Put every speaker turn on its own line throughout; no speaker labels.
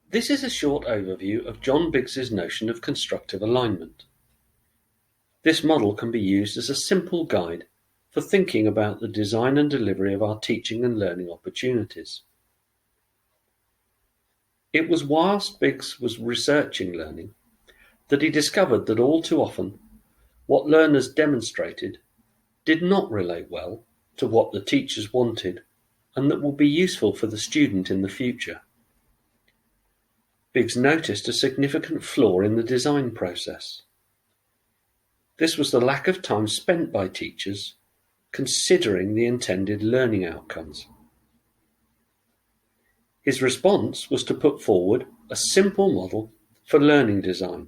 This is a short overview of John Biggs's notion of constructive alignment. This model can be used as a simple guide for thinking about the design and delivery of our teaching and learning opportunities. It was whilst Biggs was researching learning that he discovered that all too often what learners demonstrated did not relate well to what the teachers wanted and that would be useful for the student in the future. Biggs noticed a significant flaw in the design process. This was the lack of time spent by teachers considering the intended learning outcomes. His response was to put forward a simple model for learning design,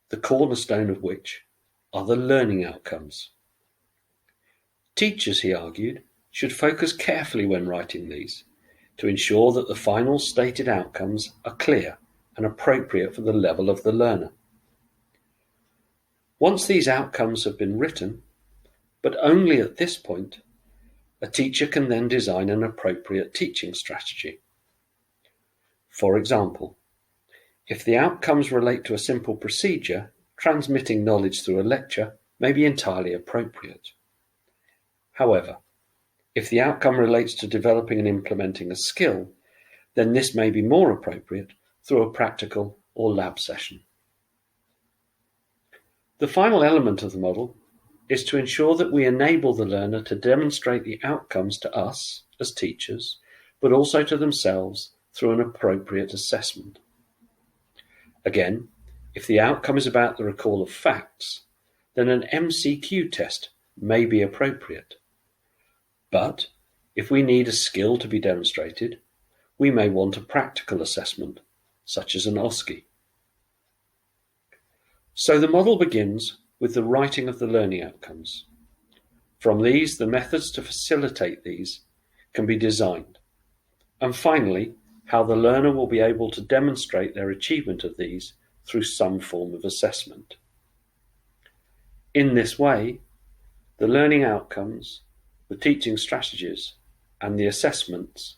the cornerstone of which are the learning outcomes. Teachers, he argued, should focus carefully when writing these to ensure that the final stated outcomes are clear and appropriate for the level of the learner. Once these outcomes have been written, but only at this point, a teacher can then design an appropriate teaching strategy. For example, if the outcomes relate to a simple procedure, transmitting knowledge through a lecture may be entirely appropriate. However, if the outcome relates to developing and implementing a skill, then this may be more appropriate through a practical or lab session. The final element of the model is to ensure that we enable the learner to demonstrate the outcomes to us as teachers, but also to themselves through an appropriate assessment. Again, if the outcome is about the recall of facts, then an MCQ test may be appropriate. But if we need a skill to be demonstrated, we may want a practical assessment, such as an OSCE. So the model begins with the writing of the learning outcomes. From these, the methods to facilitate these can be designed. And finally, how the learner will be able to demonstrate their achievement of these through some form of assessment. In this way, the learning outcomes, the teaching strategies, and the assessments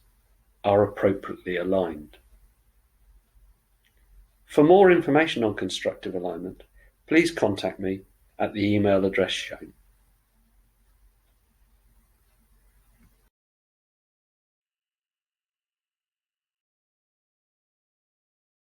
are appropriately aligned. For more information on constructive alignment, please contact me at the email address shown.